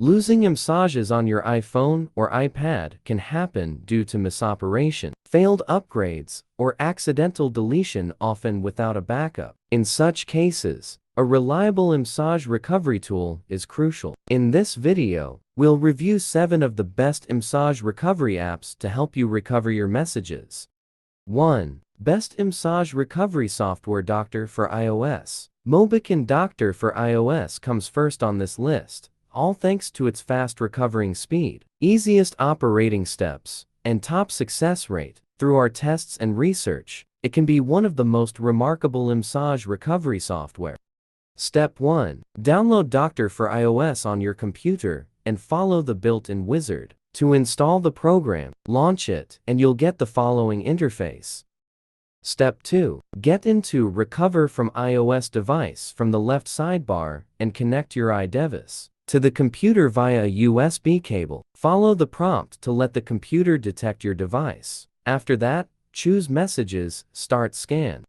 Losing iMessages on your iPhone or iPad can happen due to misoperation, failed upgrades, or accidental deletion, often without a backup. In such cases, a reliable iMessage recovery tool is crucial. In this video, we'll review 7 of the best iMessage recovery apps to help you recover your messages. 1. Best iMessage recovery software. Doctor for iOS. Mobican Doctor for iOS comes first on this list, all thanks to its fast recovering speed, easiest operating steps, and top success rate. Through our tests and research, it can be one of the most remarkable iMessage recovery software. Step 1. Download Doctor for iOS on your computer and follow the built-in wizard. To install the program, launch it, and you'll get the following interface. Step 2. Get into Recover from iOS device from the left sidebar and connect your iDevice to the computer via a USB cable. Follow the prompt to let the computer detect your device. After that, choose Messages, Start Scan.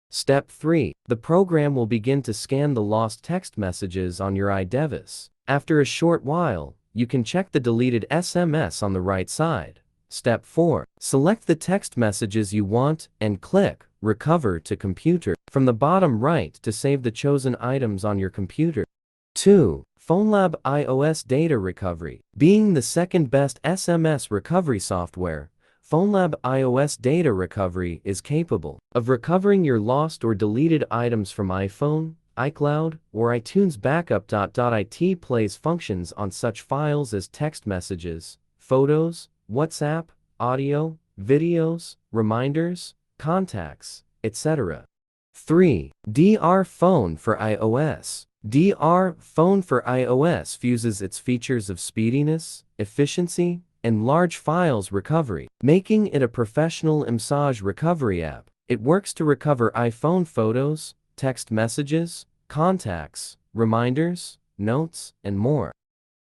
Step 3. The program will begin to scan the lost text messages on your iDevice. After a short while, you can check the deleted SMS on the right side. Step 4. Select the text messages you want and click Recover to Computer from the bottom right to save the chosen items on your computer. 2. Fonelab iOS Data Recovery. Being the second best SMS recovery software, Fonelab iOS Data Recovery is capable of recovering your lost or deleted items from iPhone, iCloud, or iTunes Backup. It plays functions on such files as text messages, photos, WhatsApp, audio, videos, reminders, contacts, etc. 3. Dr.Fone for iOS. Dr.Fone for iOS fuses its features of speediness, efficiency, and large files recovery, making it a professional iMessage recovery app. It works to recover iPhone photos, text messages, contacts, reminders, notes, and more.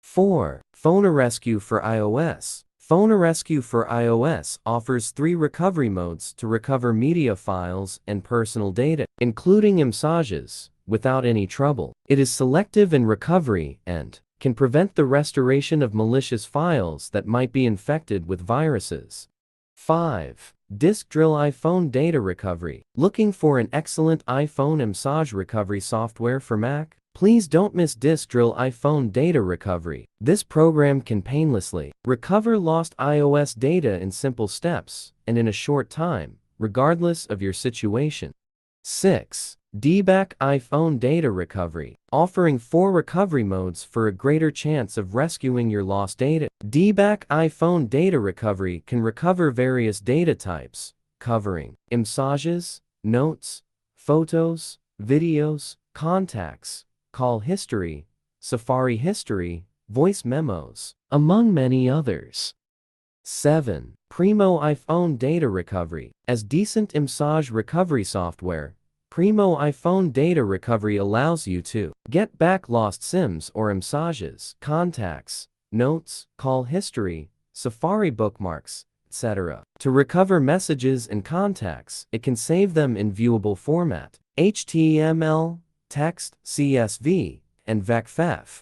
4. PhoneRescue for iOS. PhoneRescue for iOS offers 3 recovery modes to recover media files and personal data, including iMessages, without any trouble. It is selective in recovery and can prevent the restoration of malicious files that might be infected with viruses. 5. Disk Drill iPhone Data Recovery. Looking for an excellent iPhone iMessage recovery software for Mac? Please don't miss Disk Drill iPhone Data Recovery. This program can painlessly recover lost iOS data in simple steps and in a short time, regardless of your situation. 6. DBAC iPhone Data Recovery. Offering 4 recovery modes for a greater chance of rescuing your lost data. DBAC iPhone Data Recovery can recover various data types, covering iMessages, notes, photos, videos, contacts, call history, Safari history, voice memos, among many others. 7. Primo iPhone Data Recovery. As decent iMessage recovery software, Primo iPhone Data Recovery allows you to get back lost SIMs or iMessages, contacts, notes, call history, Safari bookmarks, etc. To recover messages and contacts, it can save them in viewable format, HTML, text, CSV, and VECF.